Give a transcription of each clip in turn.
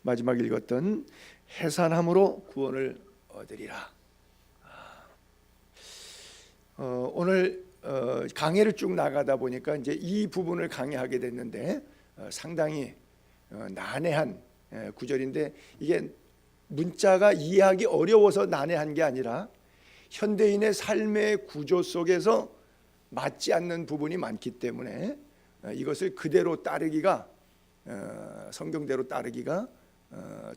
마지막 읽었던 해산함으로 구원을 얻으리라. 오늘 강해를 쭉 나가다 보니까 이제 이 부분을 강의하게 됐는데 상당히 난해한 구절인데, 이게 문자가 이해하기 어려워서 난해한 게 아니라 현대인의 삶의 구조 속에서 맞지 않는 부분이 많기 때문에 이것을 그대로 따르기가, 성경대로 따르기가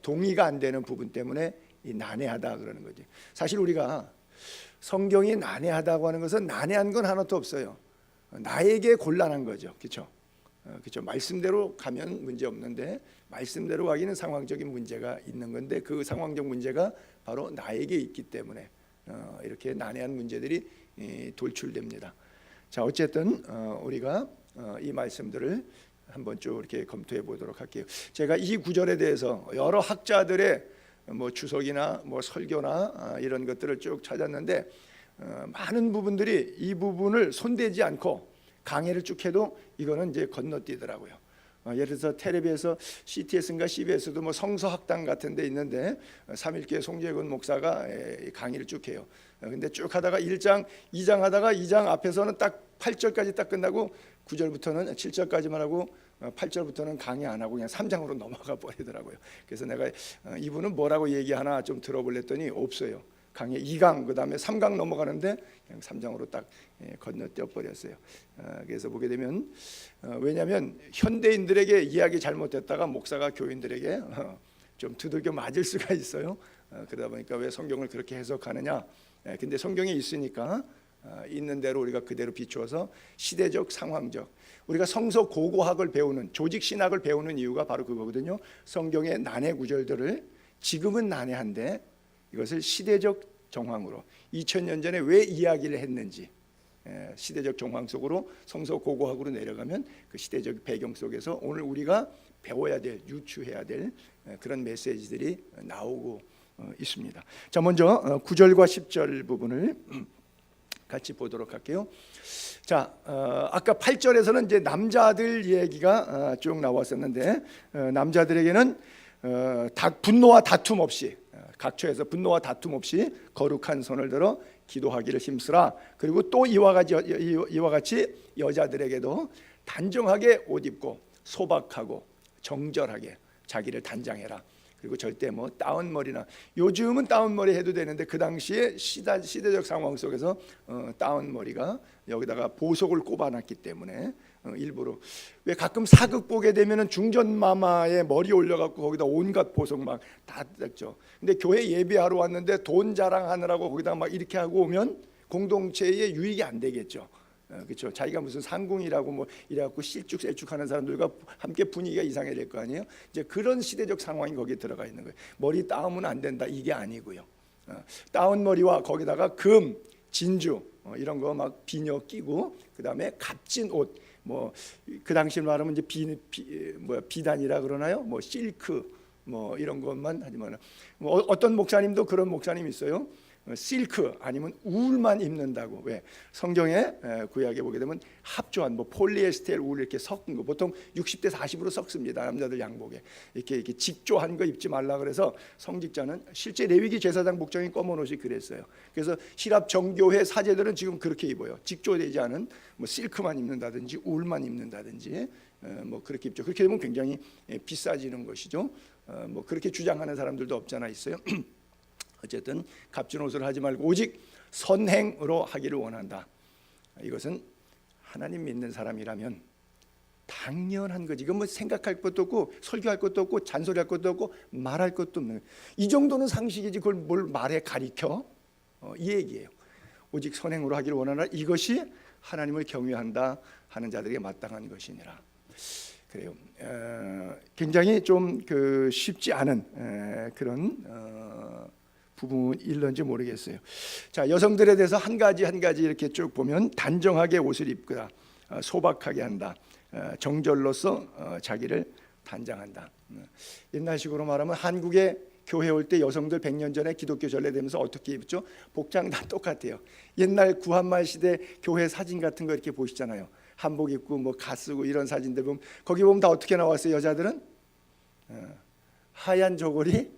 동의가 안 되는 부분 때문에 난해하다 그러는 거지. 사실 우리가 성경이 난해하다고 하는 것은 난해한 건 하나도 없어요. 나에게 곤란한 거죠. 그렇죠? 그렇죠. 말씀대로 가면 문제 없는데 말씀대로 가기는 상황적인 문제가 있는 건데, 그 상황적 문제가 바로 나에게 있기 때문에 이렇게 난해한 문제들이 돌출됩니다. 자, 어쨌든 우리가 이 말씀들을 한번 쭉 이렇게 검토해 보도록 할게요. 제가 이 구절에 대해서 여러 학자들의 뭐 주석이나 뭐 설교나 이런 것들을 쭉 찾았는데 많은 부분들이 이 부분을 손대지 않고 강해를 쭉 해도 이거는 이제 건너뛰더라고요. 예를 들어서 텔레비에서 CTS인가 CBS도 뭐 성서학당 같은 데 있는데 삼일교회 송재근 목사가 강의를 쭉 해요. 근데 쭉 하다가 1장, 2장 하다가 2장 앞에서는 딱 8절까지 딱 끝나고 9절부터는 7절까지만 하고 8절부터는 강의 안 하고 그냥 3장으로 넘어가 버리더라고요. 그래서 내가 이분은 뭐라고 얘기하나 좀 들어볼랬더니 없어요. 강의 2강 그 다음에 3강 넘어가는데 그냥 3장으로 딱 건너뛰어 버렸어요. 그래서 보게 되면 왜냐하면 현대인들에게 이야기 잘못됐다가 목사가 교인들에게 좀 두들겨 맞을 수가 있어요. 그러다 보니까 왜 성경을 그렇게 해석하느냐. 근데 성경에 있으니까 있는 대로 우리가 그대로 비추어서 시대적 상황적, 우리가 성서 고고학을 배우는, 조직 신학을 배우는 이유가 바로 그거거든요. 성경의 난해 구절들을 지금은 난해한데 이것을 시대적 정황으로 2000년 전에 왜 이야기를 했는지, 시대적 정황 속으로 성서 고고학으로 내려가면 그 시대적 배경 속에서 오늘 우리가 배워야 될, 유추해야 될 그런 메시지들이 나오고 있습니다. 자, 먼저 9절과 10절 부분을 같이 보도록 할게요. 자, 아까 8절에서는 이제 남자들 얘기가 쭉 나왔었는데 남자들에게는 분노와 다툼 없이, 각처에서 분노와 다툼 없이 거룩한 손을 들어 기도하기를 힘쓰라. 그리고 또 이와 같이 여자들에게도 단정하게 옷 입고 소박하고 정절하게 자기를 단장해라. 그리고 절대 뭐 다운머리나, 요즘은 다운머리 해도 되는데 그 당시에 시대적 상황 속에서 다운머리가 여기다가 보석을 꼽아놨기 때문에 일부러, 왜 가끔 사극 보게 되면은 중전마마의 머리 올려갖고 거기다 온갖 보석 막 다 뜯죠. 근데 교회 예배하러 왔는데 돈 자랑하느라고 거기다 막 이렇게 하고 오면 공동체에 유익이 안 되겠죠. 그렇죠. 자기가 무슨 상궁이라고 뭐 이래갖고 실쭉셀쭉하는 사람들과 함께 분위기가 이상해질 거 아니에요. 이제 그런 시대적 상황이 거기에 들어가 있는 거예요. 머리 따오면 안 된다 이게 아니고요. 따온 머리와 거기다가 금, 진주 이런 거 막 비녀 끼고, 그 다음에 값진 옷, 뭐 그 당시 말하면 이제 비단이라 그러나요? 뭐 실크 뭐 이런 것만 하지만, 뭐 어떤 목사님도 그런 목사님 있어요. 실크 아니면 울만 입는다고. 왜? 성경에 구약에 보게 되면 합조한 뭐 폴리에스테르 울 이렇게 섞은 거 보통 60대 40으로 섞습니다. 남자들 양복에 이렇게 직조한 거 입지 말라 그래서 성직자는, 실제 레위기 제사장 복장이 검은 옷이 그랬어요. 그래서 히랍 정교회 사제들은 지금 그렇게 입어요. 직조되지 않은 뭐 실크만 입는다든지 울만 입는다든지 뭐 그렇게 입죠. 그렇게 되면 굉장히 비싸지는 것이죠. 뭐 그렇게 주장하는 사람들도 없잖아 있어요. 어쨌든 값진 옷을 하지 말고 오직 선행으로 하기를 원한다. 이것은 하나님 믿는 사람이라면 당연한 거지. 이건 뭐 생각할 것도 없고 설교할 것도 없고 잔소리할 것도 없고 말할 것도 없는, 이 정도는 상식이지 그걸 뭘 말해 가리켜? 이 얘기예요. 오직 선행으로 하기를 원하나 이것이 하나님을 경외한다 하는 자들에게 마땅한 것이니라. 그래요. 굉장히 좀 쉽지 않은 그런 부분일런지 모르겠어요. 자, 여성들에 대해서 한 가지 이렇게 쭉 보면 단정하게 옷을 입거나 소박하게 한다. 정절로서 자기를 단장한다. 옛날식으로 말하면 한국에 교회 올 때 여성들 100년 전에 기독교 전례되면서 어떻게 입죠? 복장 다 똑같아요. 옛날 구한말 시대 교회 사진 같은 거 이렇게 보시잖아요. 한복 입고 뭐 가 쓰고 이런 사진들 보면 거기 보면 다 어떻게 나왔어요? 여자들은 하얀 저고리,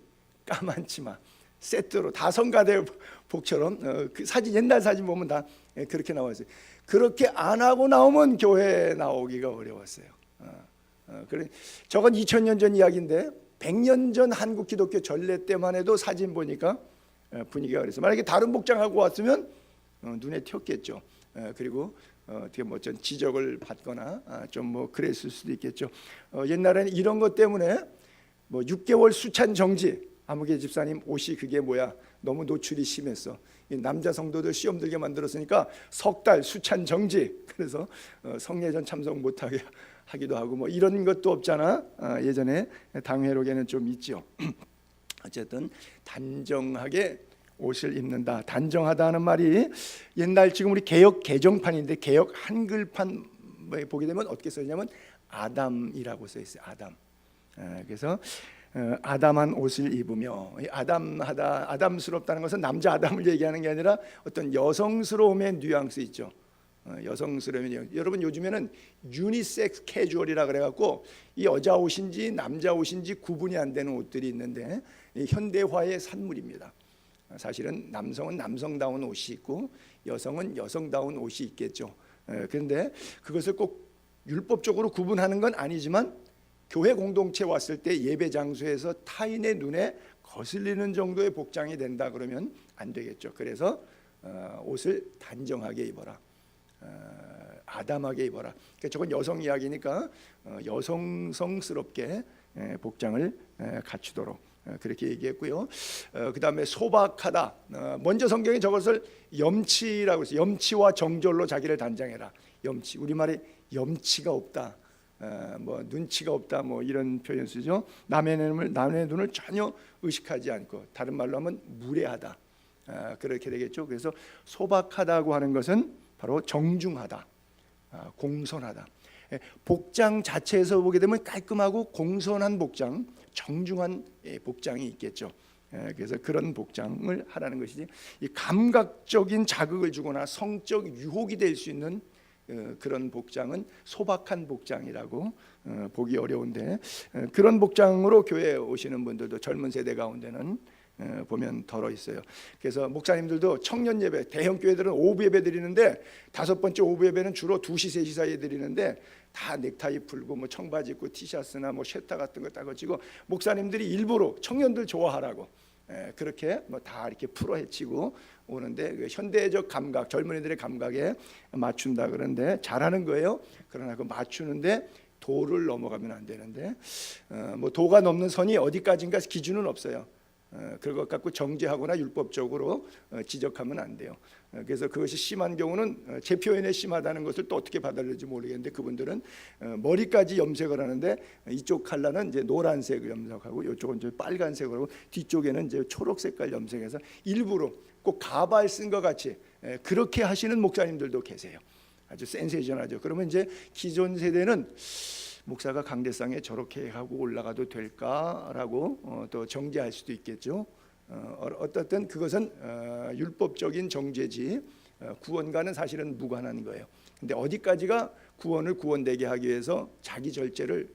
까만 치마 세트로 다 성가대복처럼 그 사진 옛날 사진 보면 다 그렇게 나와 있어요. 그렇게 안 하고 나오면 교회에 나오기가 어려웠어요. 그래 저건 2000년 전 이야기인데 100년 전 한국 기독교 전례 때만 해도 사진 보니까 분위기가 그래서 만약에 다른 복장하고 왔으면 눈에 튀었겠죠. 그리고 어떻게 뭐 좀 지적을 받거나 좀 뭐 그랬을 수도 있겠죠. 옛날에는 이런 것 때문에 뭐 6개월 수찬 정지, 아무개 집사님 옷이 그게 뭐야, 너무 노출이 심했어. 이 남자 성도들 시험 들게 만들었으니까 석 달 수찬 정지. 그래서 성례전 참석 못하게 하기도 하고 뭐 이런 것도 없잖아. 예전에 당회록에는 좀 있죠. 어쨌든 단정하게 옷을 입는다. 단정하다는 말이 옛날 지금 우리 개역 개정판인데 개역 한글판 보게 되면 어떻게 써 있냐면 아담이라고 써 있어요. 아담. 그래서 아담한 옷을 입으며, 아담스럽다는 것은 남자 아담을 얘기하는 게 아니라 어떤 여성스러움의 뉘앙스 있죠. 여성스러움이, 여러분 요즘에는 유니섹스 캐주얼이라 그래갖고 이 여자 옷인지 남자 옷인지 구분이 안 되는 옷들이 있는데 이 현대화의 산물입니다. 사실은 남성은 남성다운 옷이 있고 여성은 여성다운 옷이 있겠죠. 그런데 그것을 꼭 율법적으로 구분하는 건 아니지만 교회 공동체 왔을 때 예배 장소에서 타인의 눈에 거슬리는 정도의 복장이 된다 그러면 안 되겠죠. 그래서 옷을 단정하게 입어라, 아담하게 입어라. 그러니까 저건 여성 이야기니까 여성성스럽게 복장을 갖추도록 그렇게 얘기했고요. 그 다음에 소박하다. 먼저 성경이 저것을 염치라고 했어요. 염치와 정절로 자기를 단장해라. 염치, 우리말에 염치가 없다, 뭐 눈치가 없다, 뭐 이런 표현 쓰죠. 남의 눈을 전혀 의식하지 않고, 다른 말로 하면 무례하다, 그렇게 되겠죠. 그래서 소박하다고 하는 것은 바로 정중하다, 공손하다. 복장 자체에서 보게 되면 깔끔하고 공손한 복장, 정중한 복장이 있겠죠. 그래서 그런 복장을 하라는 것이지, 이 감각적인 자극을 주거나 성적 유혹이 될 수 있는 그런 복장은 소박한 복장이라고 보기 어려운데, 그런 복장으로 교회에 오시는 분들도 젊은 세대 가운데는 보면 덜어 있어요. 그래서 목사님들도 청년 예배, 대형 교회들은 오후 예배 드리는데 다섯 번째 오후 예배는 주로 2시 3시 사이에 드리는데 다 넥타이 풀고 뭐 청바지 입고 티셔츠나 뭐 쉐터 같은 거 딱 걸치고, 목사님들이 일부러 청년들 좋아하라고 그렇게 뭐 다 이렇게 풀어 헤치고 오는데, 그 현대적 감각, 젊은이들의 감각에 맞춘다 그러는데 잘하는 거예요. 그러나 그 맞추는데 도를 넘어가면 안 되는데, 뭐 도가 넘는 선이 어디까지인가 기준은 없어요. 그것 갖고 정죄하거나 율법적으로 지적하면 안 돼요. 그래서 그것이 심한 경우는 제 표현에 심하다는 것을 또 어떻게 받아들일지 모르겠는데, 그분들은 머리까지 염색을 하는데 이쪽 컬러는 이제 노란색을 염색하고 이쪽은 이제 빨간색으로 하고 뒤쪽에는 이제 초록 색깔 염색해서 일부러 꼭 가발 쓴 것 같이 그렇게 하시는 목사님들도 계세요. 아주 센세이션하죠. 그러면 이제 기존 세대는 목사가 강대상에 저렇게 하고 올라가도 될까라고 또 정죄할 수도 있겠죠. 어떻든 그것은 율법적인 정죄지 구원과는 사실은 무관한 거예요. 근데 어디까지가 구원을 구원되게 하기 위해서 자기 절제를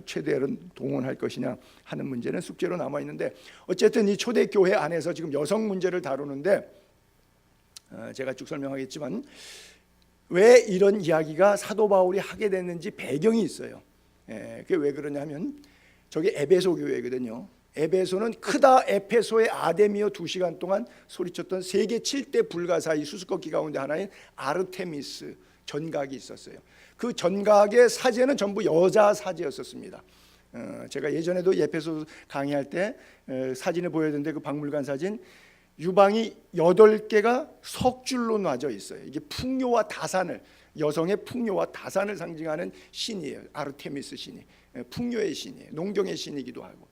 최대한 동원할 것이냐 하는 문제는 숙제로 남아 있는데, 어쨌든 이 초대교회 안에서 지금 여성 문제를 다루는데 제가 쭉 설명하겠지만 왜 이런 이야기가 사도 바울이 하게 됐는지 배경이 있어요. 그게 왜 그러냐면 저게 에베소 교회거든요. 에베소는 크다 에페소의 아데미어 2시간 동안 소리쳤던 세계 7대 불가사의 수수께끼 가운데 하나인 아르테미스 전각이 있었어요. 그 전각의 사제는 전부 여자 사제였었습니다. 제가 예전에도 에페소 강의할 때 사진을 보여드렸는데 그 박물관 사진, 유방이 8개가 석줄로 놔져 있어요. 이게 풍요와 다산을, 여성의 풍요와 다산을 상징하는 신이에요. 아르테미스 신이 풍요의 신이에요. 농경의 신이기도 하고.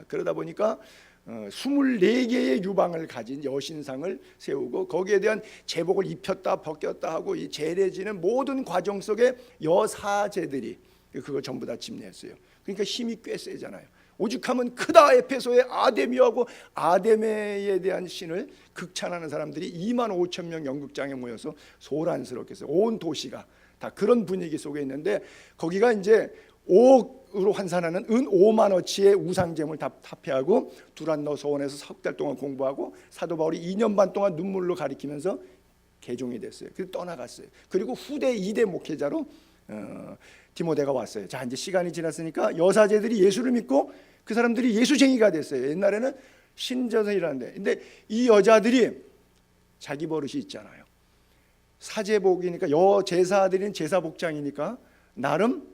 그러다 보니까 24개의 유방을 가진 여신상을 세우고 거기에 대한 제복을 입혔다 벗겼다 하고 이 재래지는 모든 과정 속에 여사제들이 그걸 전부 다 집례했어요. 그러니까 힘이 꽤 세잖아요. 오죽하면 크다 에페소의 아데미하고 아데메에 대한 신을 극찬하는 사람들이 25,000명 연극장에 모여서 소란스럽게 해서 온 도시가 다 그런 분위기 속에 있는데, 거기가 이제 으로 환산하는 은 5만어치의 우상제물 다 폐하고 두란노 소원에서 석 달 동안 공부하고 사도 바울이 2년 반 동안 눈물로 가리키면서 개종이 됐어요. 그래서 떠나갔어요. 그리고 후대 2대 목회자로 디모데가 왔어요. 자, 이제 시간이 지났으니까 여사제들이 예수를 믿고 그 사람들이 예수쟁이가 됐어요. 옛날에는 신전이라는데, 근데 이 여자들이 자기 버릇이 있잖아요. 사제복이니까 여제사들은 제사복장이니까 나름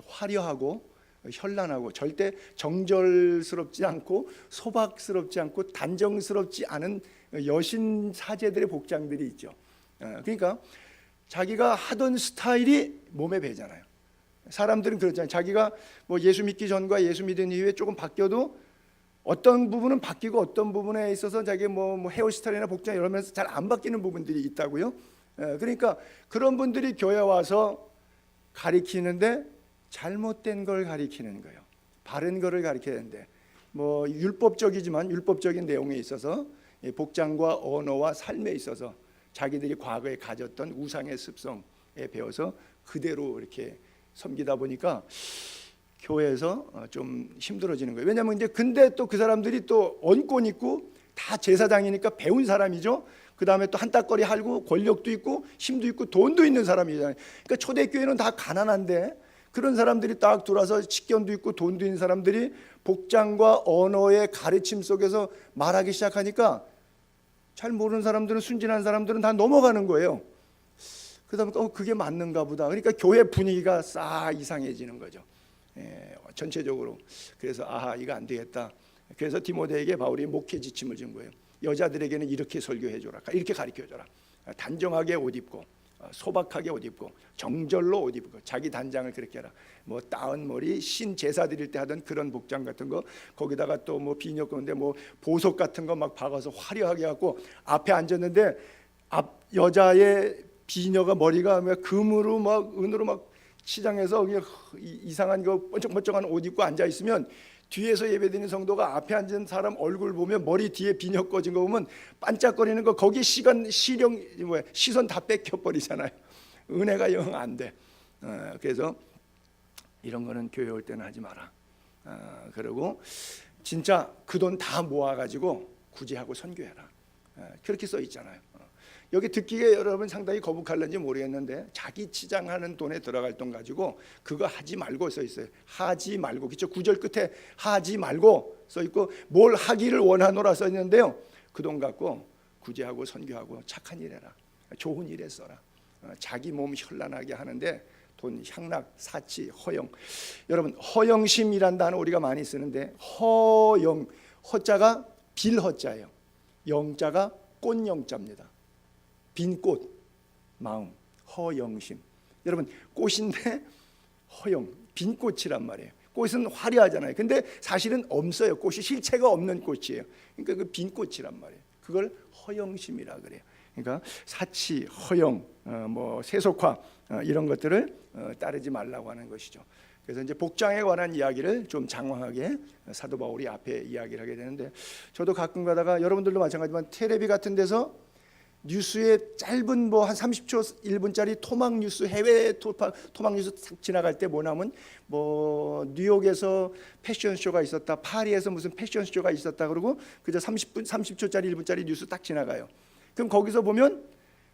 화려하고 현란하고 절대 정절스럽지 않고 소박스럽지 않고 단정스럽지 않은 여신 사제들의 복장들이 있죠. 그러니까 자기가 하던 스타일이 몸에 배잖아요. 사람들은 그렇잖아요. 자기가 뭐 예수 믿기 전과 예수 믿은 이후에 조금 바뀌어도 어떤 부분은 바뀌고 어떤 부분에 있어서 자기 뭐 헤어스타일이나 복장 이러면서 잘 안 바뀌는 부분들이 있다고요. 그러니까 그런 분들이 교회 와서 가리키는데 잘못된 걸 가리키는 거예요. 바른 거를 가리켜야 되는데 뭐 율법적이지만 율법적인 내용에 있어서 복장과 언어와 삶에 있어서 자기들이 과거에 가졌던 우상의 습성에 배워서 그대로 이렇게 섬기다 보니까 교회에서 좀 힘들어지는 거예요. 왜냐하면 이제 근데 또 그 사람들이 또 언권 있고 다 제사장이니까 배운 사람이죠. 그 다음에 또 한따거리 하고 권력도 있고 힘도 있고 돈도 있는 사람이잖아요. 그러니까 초대교회는 다 가난한데 그런 사람들이 딱 들어와서 직견도 있고 돈도 있는 사람들이 복장과 언어의 가르침 속에서 말하기 시작하니까 잘 모르는 사람들은, 순진한 사람들은 다 넘어가는 거예요. 그러다 보니까 그게 맞는가 보다. 그러니까 교회 분위기가 싹 이상해지는 거죠. 전체적으로. 그래서 아하, 이거 안 되겠다. 그래서 디모데에게 바울이 목회 지침을 준 거예요. 여자들에게는 이렇게 설교해줘라, 이렇게 가르쳐줘라. 단정하게 옷 입고 소박하게 옷 입고 정절로 옷 입고 자기 단장을 그렇게 해라. 뭐 따은 머리, 신 제사 드릴 때 하던 그런 복장 같은 거, 거기다가 또 뭐 비녀 건데 뭐 보석 같은 거 막 박아서 화려하게 갖고 앞에 앉았는데 앞 여자의 비녀가 머리가 금으로 막 은으로 막 치장해서 그냥 이상한 거 번쩍번쩍한 옷 입고 앉아 있으면 뒤에서 예배드리는 성도가 앞에 앉은 사람 얼굴 보면 머리 뒤에 비녀 꺼진 거 보면 반짝거리는 거, 거기 시선 다 뺏겨 버리잖아요. 은혜가 영 안 돼. 그래서 이런 거는 교회 올 때는 하지 마라. 그리고 진짜 그 돈 다 모아가지고 구제하고 선교해라. 그렇게 써 있잖아요. 여기 듣기에 여러분 상당히 거북할런지 모르겠는데 자기 치장하는 돈에 들어갈 돈 가지고 그거 하지 말고 써 있어요. 하지 말고. 그렇죠? 9절 끝에 하지 말고 써 있고 뭘 하기를 원하노라 써 있는데요. 그 돈 갖고 구제하고 선교하고 착한 일 해라. 좋은 일에 써라. 자기 몸 현란하게 하는데 돈, 향락, 사치, 허영. 여러분 허영심이란 단어 우리가 많이 쓰는데 허영, 허자가 빌허자예요. 영자가 꽃영자입니다. 빈 꽃, 마음, 허영심. 여러분 꽃인데 허영, 빈 꽃이란 말이에요. 꽃은 화려하잖아요. 근데 사실은 없어요. 꽃이 실체가 없는 꽃이에요. 그러니까 그 빈 꽃이란 말이에요. 그걸 허영심이라 그래요. 그러니까 사치, 허영, 뭐 세속화 이런 것들을 따르지 말라고 하는 것이죠. 그래서 이제 복장에 관한 이야기를 좀 장황하게 사도 바울이 앞에 이야기를 하게 되는데, 저도 가끔 가다가 여러분들도 마찬가지지만 텔레비 같은 데서 뉴스에 짧은 뭐 한 30초 1분짜리 토막 뉴스, 해외 토막 뉴스 탁 지나갈 때 뭐 나면 뭐 뉴욕에서 패션쇼가 있었다, 파리에서 무슨 패션쇼가 있었다, 그러고 그저 30초짜리 1분짜리 뉴스 딱 지나가요. 그럼 거기서 보면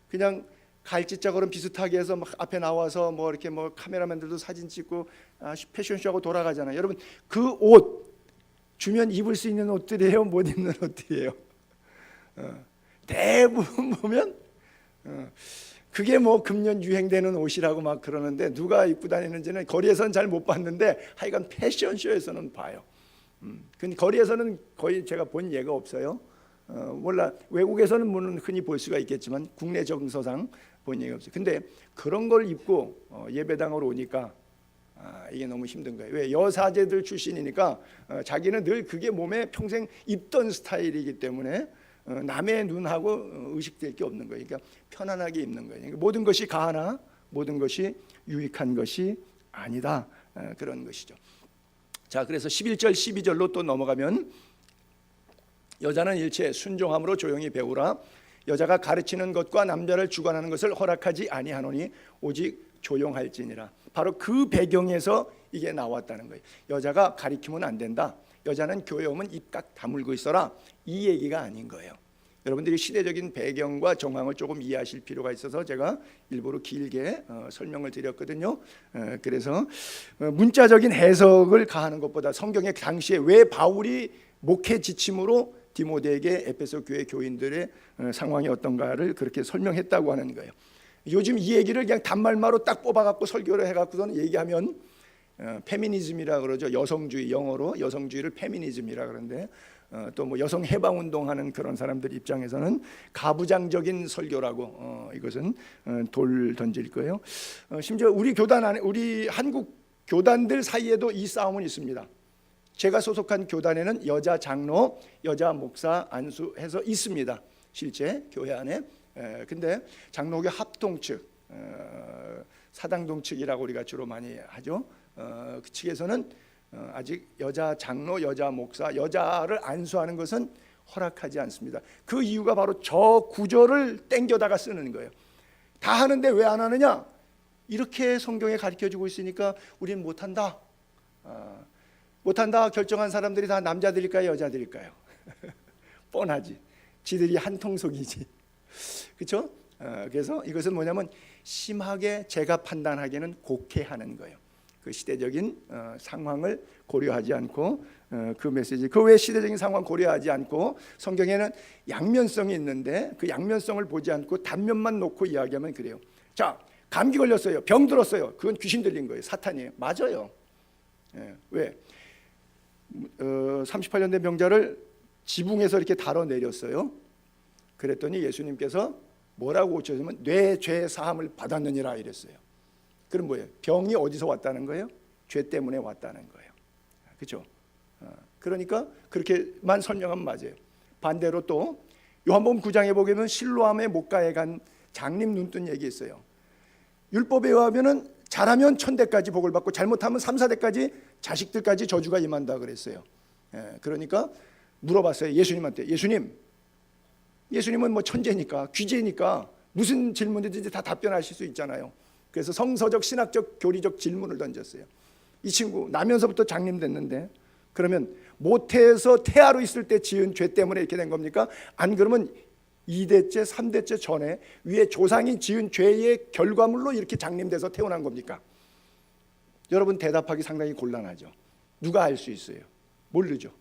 그냥 갈지자처럼 비슷하게 해서 막 앞에 나와서 뭐 이렇게 뭐 카메라맨들도 사진 찍고 패션쇼하고 돌아가잖아요. 여러분 그 옷 주면 입을 수 있는 옷들이에요, 못 입는 옷들이에요? 대부분 보면 그게 뭐 금년 유행되는 옷이라고 막 그러는데 누가 입고 다니는지는 거리에서는 잘 못 봤는데 하여간 패션쇼에서는 봐요. 근데 거리에서는 거의 제가 본 예가 없어요. 몰라, 외국에서는 물론 흔히 볼 수가 있겠지만 국내 정서상 본 예가 없어요. 근데 그런 걸 입고 예배당으로 오니까 이게 너무 힘든 거예요. 왜? 여사제들 출신이니까 자기는 늘 그게 몸에 평생 입던 스타일이기 때문에 남의 눈하고 의식될 게 없는 거예요. 그러니까 편안하게 입는 거예요. 그러니까 모든 것이 가하나 모든 것이 유익한 것이 아니다, 그런 것이죠. 자, 그래서 11절 12절로 또 넘어가면 여자는 일체 순종함으로 조용히 배우라. 여자가 가르치는 것과 남자를 주관하는 것을 허락하지 아니하노니 오직 조용할지니라. 바로 그 배경에서 이게 나왔다는 거예요. 여자가 가리키면 안 된다. 여자는 교회 오면 입 깍 다물고 있어라. 이 얘기가 아닌 거예요. 여러분들이 시대적인 배경과 정황을 조금 이해하실 필요가 있어서 제가 일부러 길게 설명을 드렸거든요. 그래서 문자적인 해석을 가하는 것보다 성경의 당시에 왜 바울이 목회 지침으로 디모데에게 에베소 교회 교인들의 상황이 어떤가를 그렇게 설명했다고 하는 거예요. 요즘 이 얘기를 그냥 단말마로 딱 뽑아갖고 설교를 해갖고서는 얘기하면 페미니즘이라 그러죠. 여성주의, 영어로 여성주의를 페미니즘이라 그러는데 또 뭐 여성 해방 운동하는 그런 사람들 입장에서는 가부장적인 설교라고 이것은 돌 던질 거예요. 심지어 우리 교단 안에, 우리 한국 교단들 사이에도 이 싸움은 있습니다. 제가 소속한 교단에는 여자 장로, 여자 목사 안수해서 있습니다. 실제 교회 안에. 근데 장로교 합동 측, 사당동 측이라고 우리가 주로 많이 하죠. 그 측에서는 아직 여자 장로, 여자 목사, 여자를 안수하는 것은 허락하지 않습니다. 그 이유가 바로 저 구절을 땡겨다가 쓰는 거예요. 다 하는데 왜 안 하느냐? 이렇게 성경에 가르쳐주고 있으니까 우리는 못한다. 못한다 결정한 사람들이 다 남자들일까요, 여자들일까요? 뻔하지. 지들이 한통속이지. 그렇죠? 그래서 이것은 뭐냐면 심하게 제가 판단하기에는 곡해하는 거예요. 그 시대적인 상황을 고려하지 않고 그 메시지, 그 외 시대적인 상황 고려하지 않고 성경에는 양면성이 있는데 그 양면성을 보지 않고 단면만 놓고 이야기하면 그래요. 자, 감기 걸렸어요. 병 들었어요. 그건 귀신 들린 거예요. 사탄이에요. 맞아요. 왜? 38년 된 병자를 지붕에서 이렇게 달아 내렸어요. 그랬더니 예수님께서 뭐라고 고쳐주면 뇌죄 사함을 받았느니라 이랬어요. 그럼 뭐예요? 병이 어디서 왔다는 거예요? 죄 때문에 왔다는 거예요. 그렇죠? 그러니까 그렇게만 설명하면 맞아요. 반대로 또 요한복음 9장에 보게 되면 실로암의 목가에 간 장님 눈뜬 얘기 있어요. 율법에 의하면은 잘하면 1000대까지 복을 받고 잘못하면 3, 4대까지 자식들까지 저주가 임한다 그랬어요. 그러니까 물어봤어요. 예수님한테. 예수님은 뭐 천재니까, 귀재니까 무슨 질문이든지 다 답변하실 수 있잖아요. 그래서 성서적, 신학적, 교리적 질문을 던졌어요. 이 친구 나면서부터 장님 됐는데 그러면 모태에서 태아로 있을 때 지은 죄 때문에 이렇게 된 겁니까? 안 그러면 2대째, 3대째 전에 위에 조상이 지은 죄의 결과물로 이렇게 장님돼서 태어난 겁니까? 여러분 대답하기 상당히 곤란하죠. 누가 알 수 있어요? 모르죠.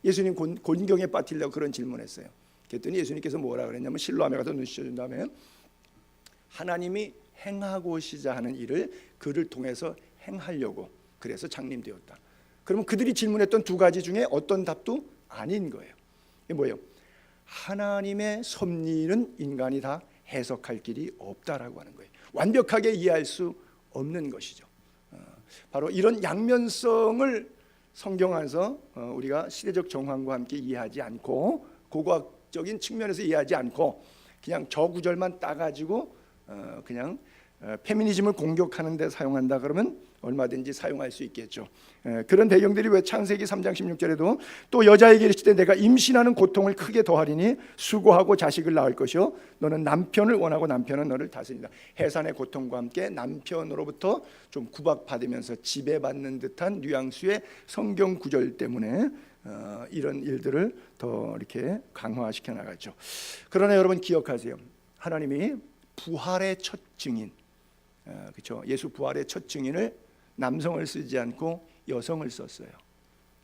예수님 곤경에 빠뜨리려고 그런 질문했어요. 그랬더니 예수님께서 뭐라 그랬냐면 실로암에 가서 눈 씻어준 다음에 하나님이 행하고시자 하는 일을 그를 통해서 행하려고 그래서 장님되었다. 그러면 그들이 질문했던 두 가지 중에 어떤 답도 아닌 거예요. 이게 뭐예요? 하나님의 섭리는 인간이 다 해석할 길이 없다라고 하는 거예요. 완벽하게 이해할 수 없는 것이죠. 바로 이런 양면성을 성경 안에서 우리가 시대적 정황과 함께 이해하지 않고 고고학적인 측면에서 이해하지 않고 그냥 저 구절만 따가지고 그냥 페미니즘을 공격하는 데 사용한다 그러면 얼마든지 사용할 수 있겠죠. 그런 배경들이 왜 창세기 3장 16절에도 또 여자에게 이르시되 내가 임신하는 고통을 크게 더하리니 수고하고 자식을 낳을 것이요 너는 남편을 원하고 남편은 너를 다스린다. 해산의 고통과 함께 남편으로부터 좀 구박받으면서 지배받는 듯한 뉘앙스의 성경 구절 때문에 이런 일들을 더 이렇게 강화시켜 나가죠. 그러나 여러분 기억하세요. 하나님이 부활의 첫 증인, 그렇죠? 예수 부활의 첫 증인을 남성을 쓰지 않고 여성을 썼어요.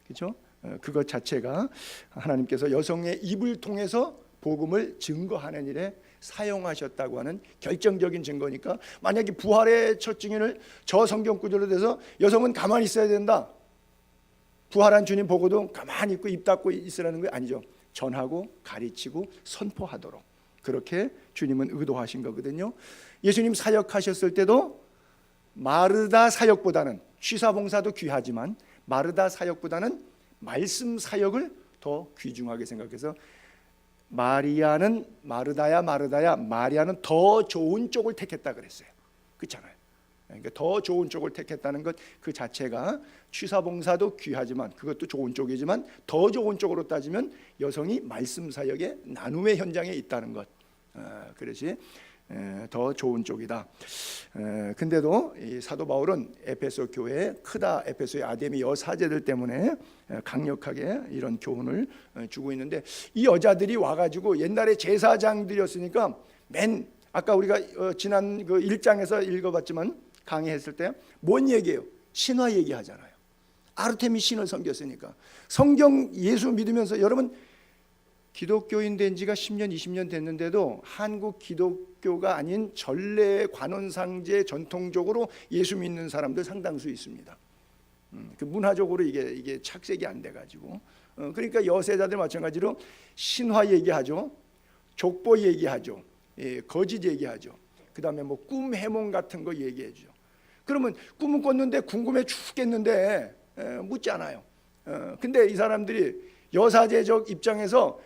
그렇죠? 그것 자체가 하나님께서 여성의 입을 통해서 복음을 증거하는 일에 사용하셨다고 하는 결정적인 증거니까 만약에 부활의 첫 증인을 저 성경 구절로 돼서 여성은 가만히 있어야 된다. 부활한 주님 보고도 가만히 있고 입 닫고 있으라는 거 아니죠. 전하고 가르치고 선포하도록 그렇게 주님은 의도하신 거거든요. 예수님 사역하셨을 때도 마르다 사역보다는 취사봉사도 귀하지만 마르다 사역보다는 말씀 사역을 더 귀중하게 생각해서 마리아는 마르다야 마리아는 더 좋은 쪽을 택했다 그랬어요. 그렇잖아요. 그러니까 더 좋은 쪽을 택했다는 것 그 자체가 취사봉사도 귀하지만 그것도 좋은 쪽이지만 더 좋은 쪽으로 따지면 여성이 말씀 사역의 나눔의 현장에 있다는 것. 그래서 더 좋은 쪽이다. 근데도 이 사도 바울은 에베소 교회 크다, 에베소의 아데미 여사제들 때문에 강력하게 이런 교훈을 주고 있는데, 이 여자들이 와가지고 옛날에 제사장들이었으니까 아까 우리가 지난 그 1장에서 읽어봤지만 강의했을 때 뭔 얘기예요? 신화 얘기하잖아요. 아르테미 신을 섬겼으니까. 성경 예수 믿으면서 여러분 기독교인 된 지가 10년 20년 됐는데도 한국 기독교가 아닌 전래 관원상제 전통적으로 예수 믿는 사람들 상당수 있습니다. 그 문화적으로 이게 착색이 안 돼가지고 그러니까 여세자들 마찬가지로 신화 얘기하죠, 족보 얘기하죠, 거짓 얘기하죠. 그 다음에 뭐 꿈 해몽 같은 거 얘기해죠. 그러면 꿈은 꿨는데 궁금해 죽겠는데 묻잖아요. 근데 이 사람들이 여사제적 입장에서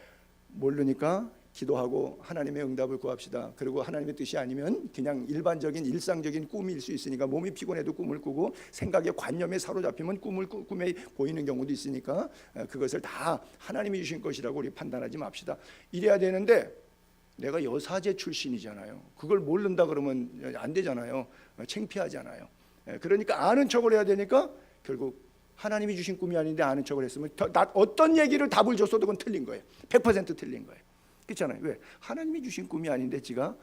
모르니까 기도하고 하나님의 응답을 구합시다. 그리고 하나님의 뜻이 아니면 그냥 일반적인 일상적인 꿈일 수 있으니까, 몸이 피곤해도 꿈을 꾸고 생각의 관념에 사로잡히면 꿈에 보이는 경우도 있으니까 그것을 다 하나님이 주신 것이라고 우리 판단하지 맙시다. 이래야 되는데 내가 여사제 출신이잖아요. 그걸 모른다 그러면 안 되잖아요. 창피하잖아요. 그러니까 아는 척을 해야 되니까 결국 하나님이 주신 꿈이 아닌데 아는 척을 했으면 어떤 얘기를 답을 줬어도 그건 틀린 거예요. 100% 틀린 거예요. 그렇잖아요. 왜? 하나님이 주신 꿈이 아닌데 지가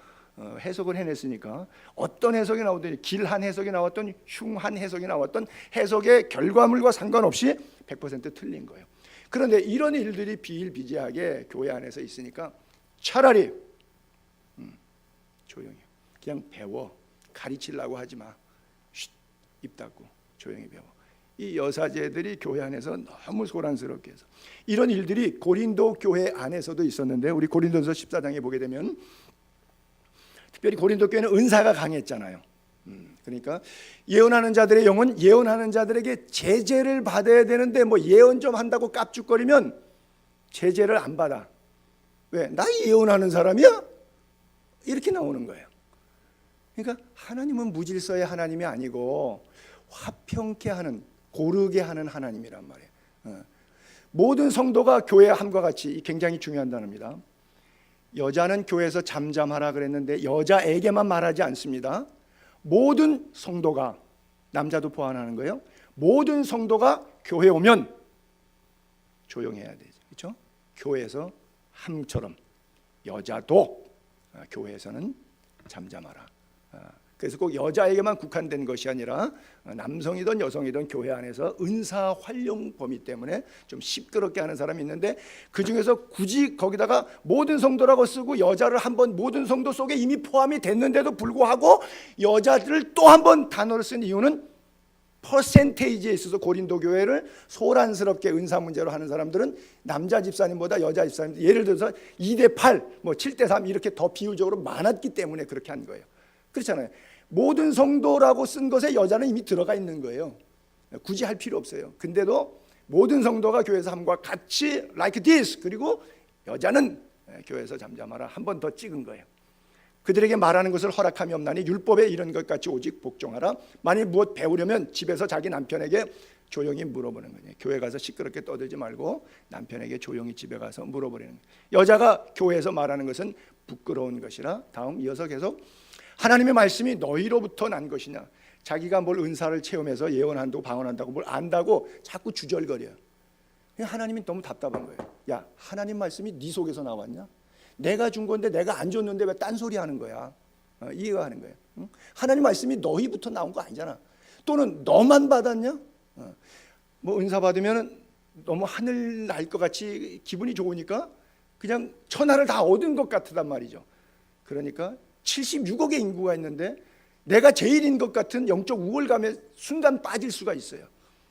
해석을 해냈으니까 어떤 해석이 나오든 길한 해석이 나왔던 흉한 해석이 나왔던 해석의 결과물과 상관없이 100% 틀린 거예요. 그런데 이런 일들이 비일비재하게 교회 안에서 있으니까 차라리 조용히 그냥 배워. 가르치려고 하지 마. 입 닫고 조용히 배워. 이 여사제들이 교회 안에서 너무 소란스럽게 해서 이런 일들이 고린도 교회 안에서도 있었는데, 우리 고린도서 14장에 보게 되면 특별히 고린도 교회는 은사가 강했잖아요. 그러니까 예언하는 자들의 영은 예언하는 자들에게 제재를 받아야 되는데 뭐 예언 좀 한다고 깝죽거리면 제재를 안 받아. 왜? 나 예언하는 사람이야? 이렇게 나오는 거예요. 그러니까 하나님은 무질서의 하나님이 아니고 화평케 하는, 고르게 하는 하나님이란 말이에요. 모든 성도가 교회 함과 같이, 굉장히 중요한 단어입니다. 여자는 교회에서 잠잠하라 그랬는데 여자에게만 말하지 않습니다. 모든 성도가, 남자도 포함하는 거예요. 모든 성도가 교회 오면 조용해야 되죠. 그렇죠? 교회에서 함처럼 여자도 교회에서는 잠잠하라. 그래서 꼭 여자에게만 국한된 것이 아니라 남성이든 여성이든 교회 안에서 은사 활용 범위 때문에 좀 시끄럽게 하는 사람이 있는데, 그 중에서 굳이 거기다가 모든 성도라고 쓰고 여자를 한번 모든 성도 속에 이미 포함이 됐는데도 불구하고 여자들을 또 한 번 단어를 쓴 이유는 퍼센테이지에 있어서 고린도 교회를 소란스럽게 은사 문제로 하는 사람들은 남자 집사님보다 여자 집사님, 예를 들어서 2대8, 뭐 7대3 이렇게 더 비율적으로 많았기 때문에 그렇게 한 거예요. 그렇잖아요. 모든 성도라고 쓴 것에 여자는 이미 들어가 있는 거예요. 굳이 할 필요 없어요. 근데도 모든 성도가 교회에서 함과 같이 like this, 그리고 여자는 교회에서 잠잠하라 한 번 더 찍은 거예요. 그들에게 말하는 것을 허락함이 없나니 율법에 이런 것 같이 오직 복종하라. 만일 무엇 배우려면 집에서 자기 남편에게 조용히 물어보는 거예요. 교회 가서 시끄럽게 떠들지 말고 남편에게 조용히 집에 가서 물어보는 거예요. 여자가 교회에서 말하는 것은 부끄러운 것이라. 다음 이어서 계속 하나님의 말씀이 너희로부터 난 것이냐. 자기가 뭘 은사를 체험해서 예언한다고 방언한다고 뭘 안다고 자꾸 주절거려요. 하나님이 너무 답답한 거예요. 야, 하나님 말씀이 네 속에서 나왔냐? 내가 준 건데 내가 안 줬는데 왜 딴소리 하는 거야? 이해가 하는 거예요. 응? 하나님 말씀이 너희부터 나온 거 아니잖아. 또는 너만 받았냐? 뭐 은사 받으면 너무 하늘 날 것 같이 기분이 좋으니까 그냥 천하를 다 얻은 것 같단 말이죠. 그러니까 76억의 인구가 있는데 내가 제일인 것 같은 영적 우월감에 순간 빠질 수가 있어요.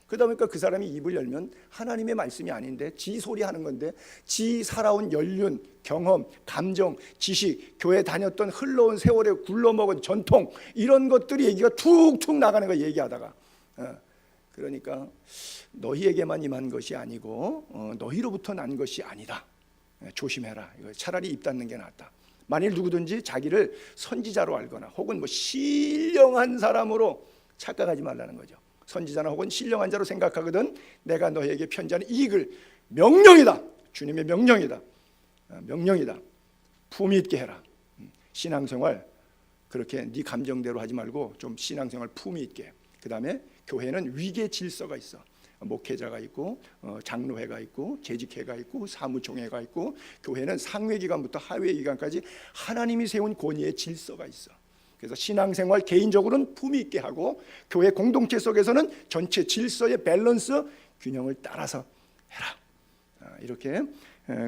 그러다 보니까 그 사람이 입을 열면 하나님의 말씀이 아닌데 지 소리 하는 건데, 지 살아온 연륜, 경험, 감정, 지식, 교회 다녔던 흘러온 세월에 굴러먹은 전통, 이런 것들이 얘기가 툭툭 나가는 거 얘기하다가 그러니까 너희에게만 임한 것이 아니고 너희로부터 난 것이 아니다. 조심해라. 이거 차라리 입 닫는 게 낫다. 만일 누구든지 자기를 선지자로 알거나 혹은 뭐 신령한 사람으로 착각하지 말라는 거죠. 선지자나 혹은 신령한 자로 생각하거든 내가 너희에게 편지하는 이 글 명령이다. 주님의 명령이다. 명령이다. 품위 있게 해라. 신앙생활 그렇게 네 감정대로 하지 말고 좀 신앙생활 품위 있게. 그 다음에 교회는 위계 질서가 있어. 목회자가 있고 장로회가 있고 재직회가 있고 사무총회가 있고, 교회는 상회기관부터 하회기관까지 하나님이 세운 권위의 질서가 있어. 그래서 신앙생활 개인적으로는 품위 있게 하고, 교회 공동체 속에서는 전체 질서의 밸런스 균형을 따라서 해라. 이렇게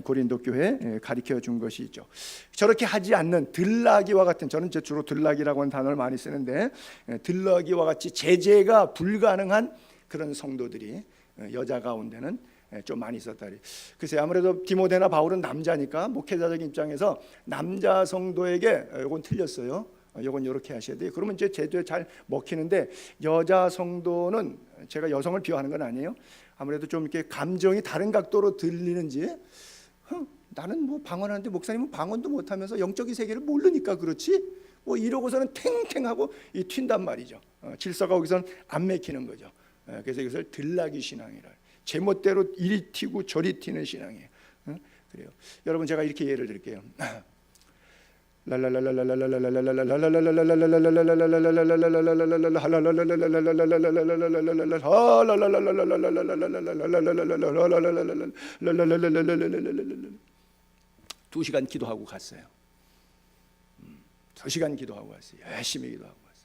고린도 교회에 가르쳐 준 것이 있죠. 저렇게 하지 않는 들나귀와 같은, 저는 주로 들나귀라고 하는 단어를 많이 쓰는데, 들나귀와 같이 제재가 불가능한 그런 성도들이 여자 가운데는 좀 많이 있었다. 글쎄, 아무래도 디모데나 바울은 남자니까 목회자적인 입장에서 남자 성도에게 이건 틀렸어요. 이건 이렇게 하셔야 돼요. 그러면 이제 제도에 잘 먹히는데, 여자 성도는, 제가 여성을 비하하는 건 아니에요. 아무래도 좀 이렇게 감정이 다른 각도로 들리는지, 나는 뭐 방언하는데 목사님은 방언도 못하면서 영적인 세계를 모르니까 그렇지, 뭐 이러고서는 탱탱하고 튄단 말이죠. 질서가 거기서는 안 맥히는 거죠. 그래서 이것을 들나귀 신앙이라, 제멋대로 이리 튀고 저리 튀는 신앙이에요. 그래요. 여러분, 제가 이렇게 예를 들게요. 두 시간 기도하고 갔어요. 2시간 기도하고 갔어요. 열심히 기도하고 갔어요.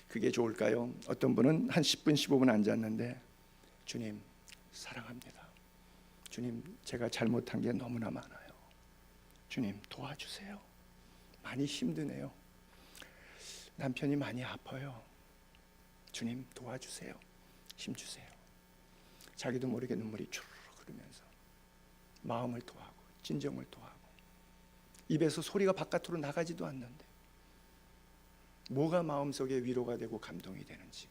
그게 좋을까요? 어떤 분은 한 10분 15분 앉았는데, 주님 사랑합니다. 주님, 제가 잘못한 게 너무나 많아요. 주님 도와주세요. 많이 힘드네요. 남편이 많이 아파요. 주님 도와주세요. 힘주세요. 자기도 모르게 눈물이 주르륵 흐르면서 마음을 토하고 진정을 토하고, 입에서 소리가 바깥으로 나가지도 않는데 뭐가 마음속에 위로가 되고 감동이 되는지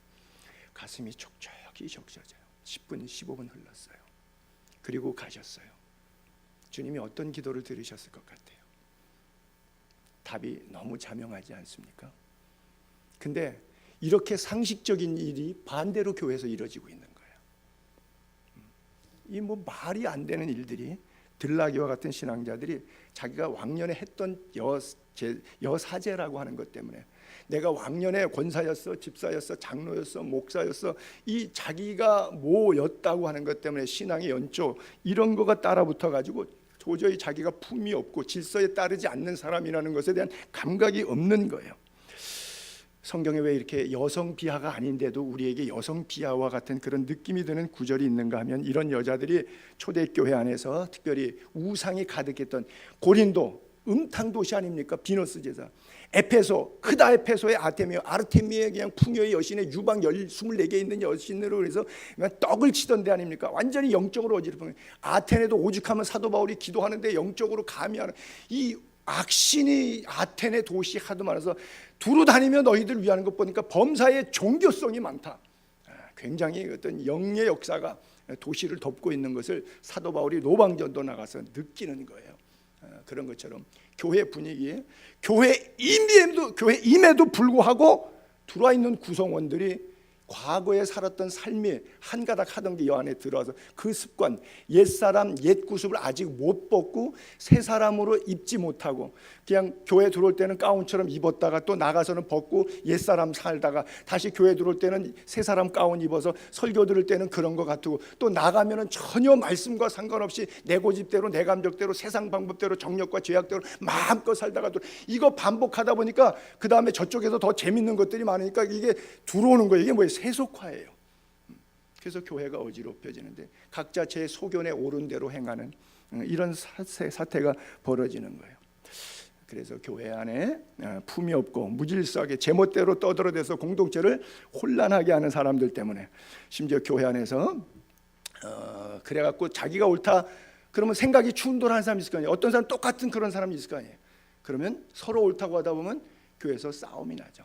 가슴이 촉촉이 적셔져요. 10분 15분 흘렀어요. 그리고 가셨어요. 주님이 어떤 기도를 들으셨을 것 같아요? 답이 너무 자명하지 않습니까? 근데 이렇게 상식적인 일이 반대로 교회에서 이루어지고 있는 거예요. 이 뭐 말이 안 되는 일들이, 들나귀와 같은 신앙자들이 자기가 왕년에 했던 여사제라고 하는 것 때문에, 내가 왕년에 권사였어, 집사였어, 장로였어, 목사였어, 이 자기가 뭐였다고 하는 것 때문에 신앙의 연조 이런 거가 따라붙어 가지고 도저히 자기가 품이 없고 질서에 따르지 않는 사람이라는 것에 대한 감각이 없는 거예요. 성경에 왜 이렇게 여성 비하가 아닌데도 우리에게 여성 비하와 같은 그런 느낌이 드는 구절이 있는가 하면, 이런 여자들이 초대교회 안에서 특별히 우상이 가득했던 고린도, 음탕 도시 아닙니까? 비너스 제사. 에페소, 크다 에페소의 아르테미에 그냥 풍요의 여신의 유방 24개 있는 여신으로 그래서 떡을 치던 데 아닙니까? 완전히 영적으로 어지럽은. 아테네도 오죽하면 사도 바울이 기도하는데 영적으로 감히하는 이 악신이 아테네 도시 하도 많아서 두루 다니며 너희들 위하는 것 보니까 범사에 종교성이 많다. 굉장히 어떤 영의 역사가 도시를 덮고 있는 것을 사도 바울이 노방전도 나가서 느끼는 거예요. 그런 것처럼 교회 분위기에, 교회임에도 불구하고 들어와 있는 구성원들이 과거에 살았던 삶이 한 가닥 하던 게 이 안에 들어와서 그 습관, 옛사람 옛 구습을 아직 못 벗고 새 사람으로 입지 못하고, 그냥 교회 들어올 때는 가운처럼 입었다가 또 나가서는 벗고 옛사람 살다가 다시 교회 들어올 때는 새 사람 가운 입어서 설교 들을 때는 그런 것 같고, 또 나가면은 전혀 말씀과 상관없이 내 고집대로 내 감정대로 세상 방법대로 정력과 죄악대로 마음껏 살다가 또 이거 반복하다 보니까 그 다음에 저쪽에서 더 재밌는 것들이 많으니까 이게 들어오는 거예요. 이게 뭐예요? 세속화예요. 그래서 교회가 어지럽혀지는데 각자 제 소견에 옳은 대로 행하는 이런 사태가 벌어지는 거예요. 그래서 교회 안에 품이 없고 무질서하게 제멋대로 떠들어대서 공동체를 혼란하게 하는 사람들 때문에, 심지어 교회 안에서 그래갖고 자기가 옳다 그러면 생각이 충돌하는 사람이 있을 거 아니에요. 어떤 사람 똑같은 그런 사람이 있을 거 아니에요. 그러면 서로 옳다고 하다 보면 교회에서 싸움이 나죠.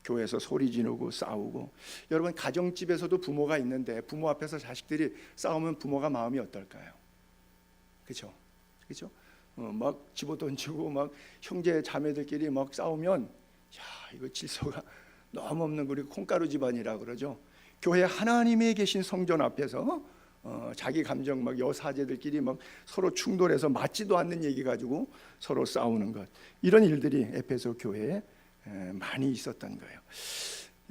교회에서 소리 지르고 싸우고. 여러분, 가정집에서도 부모가 있는데 부모 앞에서 자식들이 싸우면 부모가 마음이 어떨까요? 그렇죠? 그렇죠? 막 집어던지고 막 형제 자매들끼리 막 싸우면, 야, 이거 질서가 너무 없는, 그리고 콩가루 집안이라 그러죠. 교회 하나님이 계신 성전 앞에서 자기 감정 막 여사제들끼리 막 서로 충돌해서 맞지도 않는 얘기 가지고 서로 싸우는 것, 이런 일들이 에베소 교회에 많이 있었던 거예요.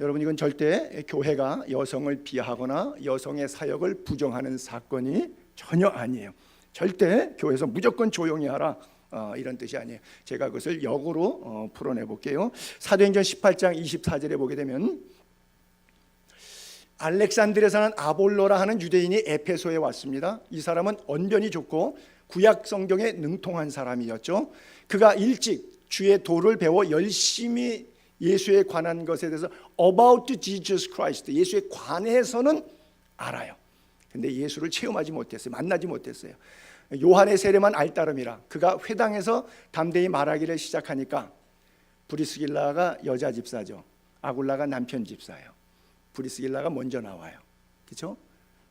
여러분, 이건 절대 교회가 여성을 비하하거나 여성의 사역을 부정하는 사건이 전혀 아니에요. 절대 교회에서 무조건 조용히 하라, 이런 뜻이 아니에요. 제가 그것을 역으로 풀어내 볼게요. 사도행전 18장 24절에 보게 되면 알렉산드리아에 사는 아볼로라 하는 유대인이 에페소에 왔습니다. 이 사람은 언변이 좋고 구약 성경에 능통한 사람이었죠. 그가 일찍 주의 도를 배워 열심히 예수에 관한 것에 대해서 about Jesus Christ, 예수에 관해서는 알아요. 근데 예수를 체험하지 못했어요. 만나지 못했어요. 요한의 세례만 알따름이라 그가 회당에서 담대히 말하기를 시작하니까, 브리스길라가 여자 집사죠. 아굴라가 남편 집사예요. 브리스길라가 먼저 나와요. 그렇죠?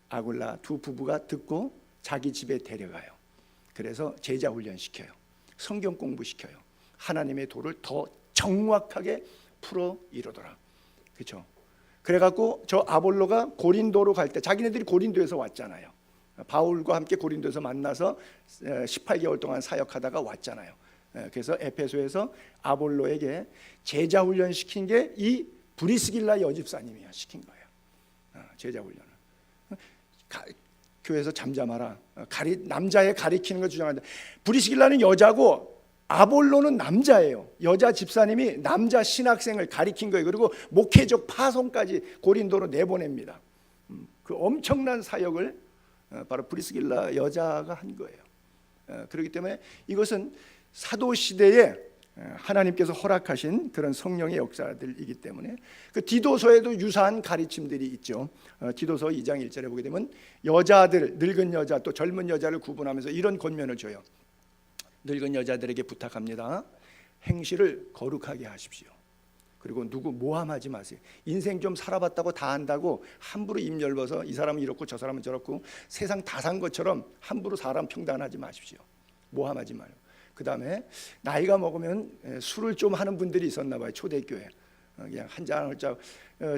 아굴라 두 부부가 듣고 자기 집에 데려가요. 그래서 제자 훈련 시켜요. 성경 공부 시켜요. 하나님의 도를 더 정확하게 풀어 이루더라. 그렇죠? 그래갖고 저 아볼로가 고린도로 갈 때, 자기네들이 고린도에서 왔잖아요. 바울과 함께 고린도에서 만나서 18개월 동안 사역하다가 왔잖아요. 그래서 에페소에서 아볼로에게 제자 훈련 시킨 게 이 브리스길라 여집사님이야 시킨 거예요. 제자 훈련을. 교회에서 잠잠하라. 남자애 가리키는 걸 주장한다. 브리스길라는 여자고 아볼로는 남자예요. 여자 집사님이 남자 신학생을 가리킨 거예요. 그리고 목회적 파송까지 고린도로 내보냅니다. 그 엄청난 사역을 바로 브리스길라 여자가 한 거예요. 그렇기 때문에 이것은 사도 시대에 하나님께서 허락하신 그런 성령의 역사들이기 때문에, 그 디도서에도 유사한 가르침들이 있죠. 디도서 2장 1절에 보게 되면 여자들, 늙은 여자 또 젊은 여자를 구분하면서 이런 권면을 줘요. 늙은 여자들에게 부탁합니다. 행실을 거룩하게 하십시오. 그리고 누구 모함하지 마세요. 인생 좀 살아봤다고 다 안다고 함부로 입 열어서 이 사람은 이렇고 저 사람은 저렇고 세상 다 산 것처럼 함부로 사람 평단하지 마십시오. 모함하지 말고. 그 다음에 나이가 먹으면 술을 좀 하는 분들이 있었나 봐요. 초대교회 그냥 한잔 홀짝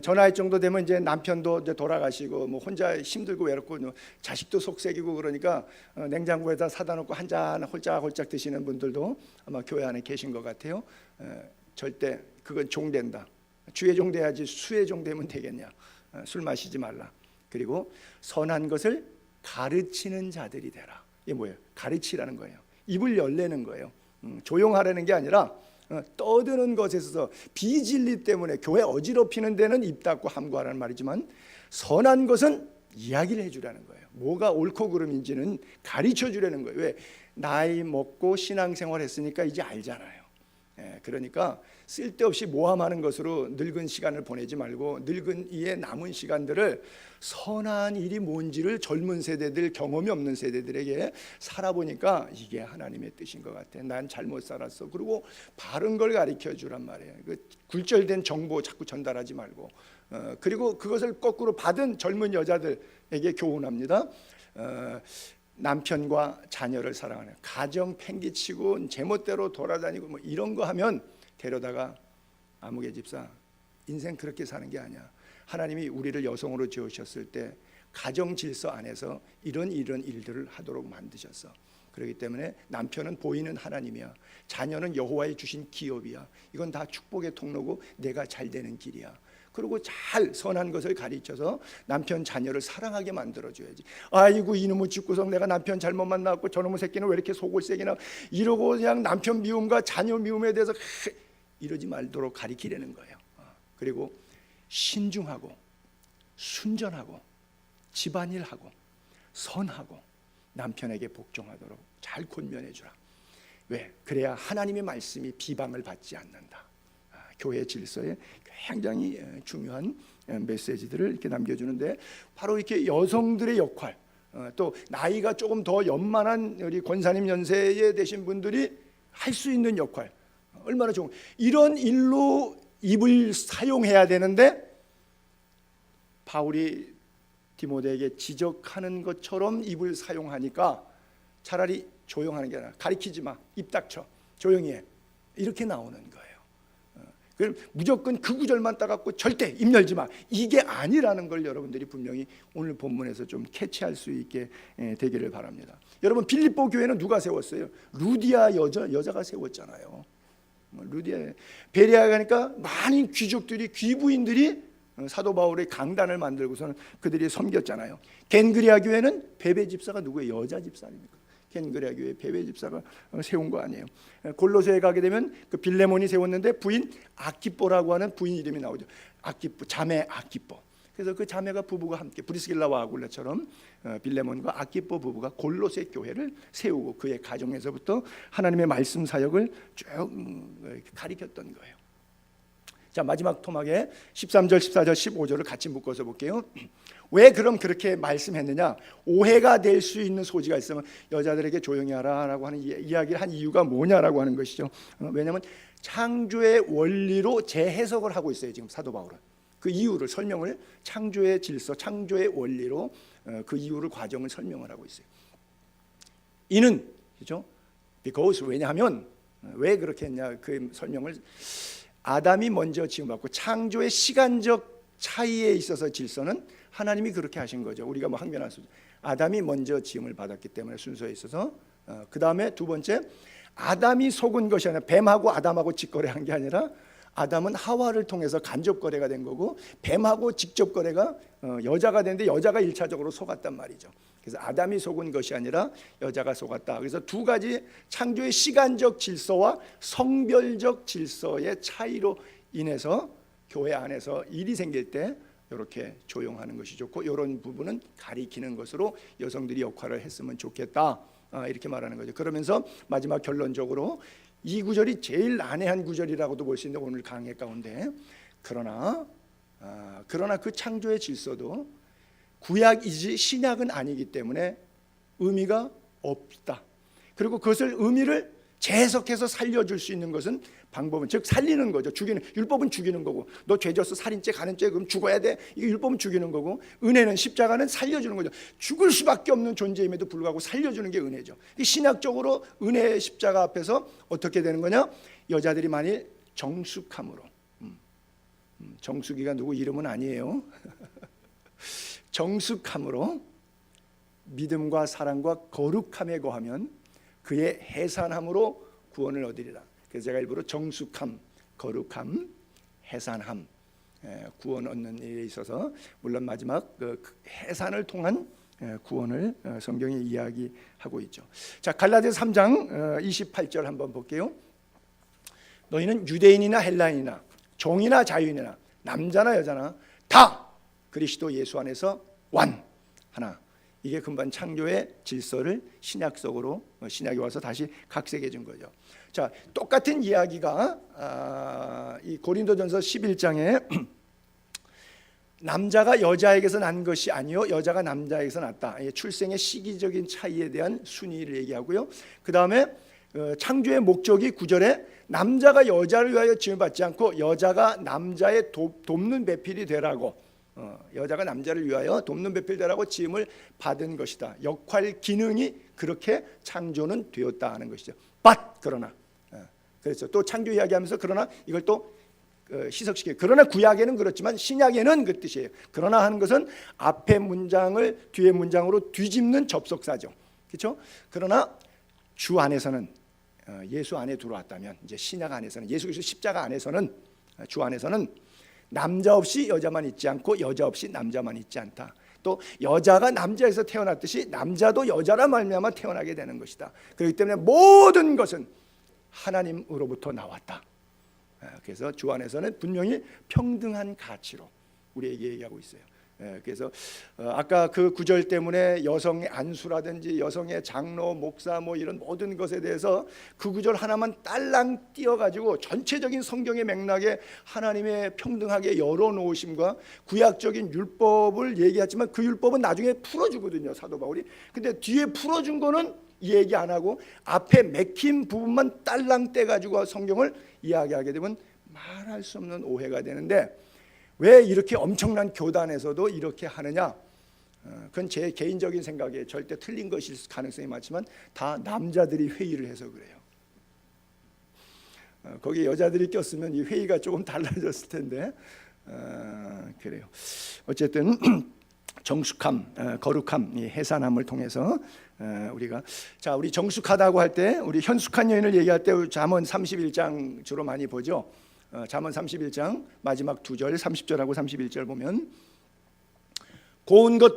전화할 정도 되면 이제 남편도 이제 돌아가시고 뭐 혼자 힘들고 외롭고 자식도 속색이고 그러니까 냉장고에다 사다 놓고 한잔 홀짝홀짝 드시는 분들도 아마 교회 안에 계신 것 같아요. 절대 그건 종된다. 주의 종 돼야지 수의 종 되면 되겠냐. 술 마시지 말라. 그리고 선한 것을 가르치는 자들이 되라. 이게 뭐예요? 가르치라는 거예요. 입을 열내는 거예요. 조용하라는 게 아니라 떠드는 것에 있어서 비진리 때문에 교회 어지럽히는 데는 입 닫고 함구하라는 말이지만, 선한 것은 이야기를 해주라는 거예요. 뭐가 옳고 그름인지는 가르쳐 주라는 거예요. 왜? 나이 먹고 신앙생활 했으니까 이제 알잖아요. 그러니까 쓸데없이 모함하는 것으로 늙은 시간을 보내지 말고 늙은 이의 남은 시간들을 선한 일이 뭔지를 젊은 세대들, 경험이 없는 세대들에게 살아보니까 이게 하나님의 뜻인 것 같아. 난 잘못 살았어. 그리고 바른 걸 가르쳐 주란 말이에요. 그 굴절된 정보 자꾸 전달하지 말고, 그리고 그것을 거꾸로 받은 젊은 여자들에게 교훈합니다. 남편과 자녀를 사랑하는, 가정 팽개치고 제멋대로 돌아다니고 뭐 이런 거 하면 데려다가 아무개 집사, 인생 그렇게 사는 게 아니야. 하나님이 우리를 여성으로 지으셨을 때 가정 질서 안에서 이런 일들을 하도록 만드셨어. 그렇기 때문에 남편은 보이는 하나님이야. 자녀는 여호와의 주신 기업이야. 이건 다 축복의 통로고 내가 잘 되는 길이야. 그리고 잘 선한 것을 가르쳐서 남편 자녀를 사랑하게 만들어줘야지. 아이고 이놈의 집구석, 내가 남편 잘못 만나고 저놈의 새끼는 왜 이렇게 속을 새기나, 이러고 그냥 남편 미움과 자녀 미움에 대해서 이러지 말도록 가르치려는 거예요. 그리고 신중하고 순전하고 집안일하고 선하고 남편에게 복종하도록 잘 권면해 주라. 왜? 그래야 하나님의 말씀이 비방을 받지 않는다. 교회 질서에 굉장히 중요한 메시지들을 이렇게 남겨주는데, 바로 이렇게 여성들의 역할, 또 나이가 조금 더 연만한 우리 권사님 연세에 되신 분들이 할 수 있는 역할, 얼마나 좋은, 이런 일로 입을 사용해야 되는데 바울이 디모데에게 지적하는 것처럼 입을 사용하니까 차라리 조용하는 게 아니라 가리키지 마, 입 닥쳐, 조용히 해, 이렇게 나오는 거예요. 그럼 무조건 그 구절만 따갖고 절대 입 열지 마, 이게 아니라는 걸 여러분들이 분명히 오늘 본문에서 좀 캐치할 수 있게 되기를 바랍니다. 여러분, 빌립보 교회는 누가 세웠어요? 루디아 여자가 세웠잖아요. 루디아, 베레아 가니까 많은 귀족들이, 귀부인들이 사도 바울의 강단을 만들고서는 그들이 섬겼잖아요. 겐그리아 교회는 베베 집사가 누구예요? 여자 집사 아닙니까? 겐그리아 교회 베베 집사가 세운 거 아니에요. 골로새에 가게 되면 그 빌레몬이 세웠는데 부인 아키뽀라고 하는 부인 이름이 나오죠. 아키뽀, 자매 아키뽀. 그래서 그 자매가 부부가 함께 프리스길라와 아굴라처럼 빌레몬과 아키뽀 부부가 골로새 교회를 세우고 그의 가정에서부터 하나님의 말씀 사역을 쭉 가리켰던 거예요. 자, 마지막 토막에 13절, 14절, 15절을 같이 묶어서 볼게요. 왜 그럼 그렇게 말씀했느냐? 오해가 될 수 있는 소지가 있으면 여자들에게 조용히 하라라고 하는 이야기를 한 이유가 뭐냐라고 하는 것이죠. 왜냐하면 창조의 원리로 재해석을 하고 있어요, 지금 사도 바울은. 그 이유를 설명을, 창조의 질서, 창조의 원리로 그 이유를, 과정을 설명을 하고 있어요. 이는, 그렇죠? Because, 왜냐하면, 왜 그렇게 했냐, 그 설명을, 아담이 먼저 지음받고 창조의 시간적 차이에 있어서 질서는 하나님이 그렇게 하신 거죠. 우리가 뭐 항변할 수 있죠. 아담이 먼저 지음을 받았기 때문에 순서에 있어서. 그 다음에 두 번째, 아담이 속은 것이 아니라 뱀하고 아담하고 직거래한 게 아니라 아담은 하와를 통해서 간접 거래가 된 거고, 뱀하고 직접 거래가 여자가 됐는데 여자가 1차적으로 속았단 말이죠. 그래서 아담이 속은 것이 아니라 여자가 속았다. 그래서 두 가지 창조의 시간적 질서와 성별적 질서의 차이로 인해서 교회 안에서 일이 생길 때 이렇게 조용하는 것이 좋고, 이런 부분은 가리키는 것으로 여성들이 역할을 했으면 좋겠다, 이렇게 말하는 거죠. 그러면서 마지막 결론적으로 이 구절이 제일 난해한 구절이라고도 볼 수 있는데, 오늘 강해 가운데, 그러나 그 창조의 질서도 구약이지 신약은 아니기 때문에 의미가 없다. 그리고 그것을 의미를 재해석해서 살려줄 수 있는 것은, 방법은, 즉 살리는 거죠. 죽이는, 율법은 죽이는 거고, 너 죄졌어, 살인죄, 간음죄, 그럼 죽어야 돼, 이게 율법은 죽이는 거고, 은혜는, 십자가는 살려주는 거죠. 죽을 수밖에 없는 존재임에도 불구하고 살려주는 게 은혜죠. 신학적으로 은혜의 십자가 앞에서 어떻게 되는 거냐? 여자들이 만일 정숙함으로, 정숙이가 누구 이름은 아니에요. 정숙함으로 믿음과 사랑과 거룩함에 거하면 그의 해산함으로 구원을 얻으리라. 그래서 제가 일부러 정숙함, 거룩함, 해산함, 구원 얻는 일에 있어서, 물론 마지막 그 해산을 통한 구원을 성경에 이야기하고 있죠. 자, 갈라디아서 3장 28절 한번 볼게요. 너희는 유대인이나 헬라인이나 종이나 자유인이나 남자나 여자나 다 그리스도 예수 안에서 하나. 이게 금방 창조의 질서를 신약적으로, 신약이 와서 다시 각색해 준 거죠. 자, 똑같은 이야기가 이 고린도전서 11장에 남자가 여자에게서 난 것이 아니요 여자가 남자에게서 났다. 출생의 시기적인 차이에 대한 순위를 얘기하고요. 그 다음에 창조의 목적이 9절에 남자가 여자를 위하여 지음을 받지 않고 여자가 남자의 돕는 배필이 되라고, 여자가 남자를 위하여 돕는 배필 되라고 지음을 받은 것이다. 역할 기능이 그렇게 창조는 되었다 하는 것이죠. 그러나, 그래서 또 창조 이야기하면서 그러나 이걸 또 희석시켜요. 그러나 구약에는 그렇지만 신약에는 그 뜻이에요. 그러나 하는 것은 앞에 문장을 뒤에 문장으로 뒤집는 접속사죠. 그렇죠? 그러나 주 안에서는, 예수 안에 들어왔다면, 이제 신약 안에서는, 예수 그리스도 십자가 안에서는, 주 안에서는 남자 없이 여자만 있지 않고 여자 없이 남자만 있지 않다. 또 여자가 남자에서 태어났듯이 남자도 여자라 말미암아 태어나게 되는 것이다. 그렇기 때문에 모든 것은 하나님으로부터 나왔다. 그래서 주 안에서는 분명히 평등한 가치로 우리에게 얘기하고 있어요. 그래서 아까 그 구절 때문에 여성의 안수라든지 여성의 장로, 목사 뭐 이런 모든 것에 대해서 그 구절 하나만 딸랑 띄어가지고 전체적인 성경의 맥락에 하나님의 평등하게 열어놓으심과 구약적인 율법을 얘기했지만 그 율법은 나중에 풀어주거든요, 사도 바울이. 근데 뒤에 풀어준 거는 이 얘기 안 하고 앞에 맥힌 부분만 딸랑 떼가지고 성경을 이야기하게 되면 말할 수 없는 오해가 되는데, 왜 이렇게 엄청난 교단에서도 이렇게 하느냐? 그건 제 개인적인 생각이에요. 절대 틀린 것일 가능성이 많지만 다 남자들이 회의를 해서 그래요. 거기 여자들이 꼈으면 이 회의가 조금 달라졌을 텐데 그래요. 어쨌든 정숙함, 거룩함, 이 해산함을 통해서 우리가 우리 정숙하다고 할 때 우리 현숙한 여인을 얘기할 때 잠언 31장 주로 많이 보죠. 잠언 31장 마지막 2절 30절하고 31절 보면 고운 것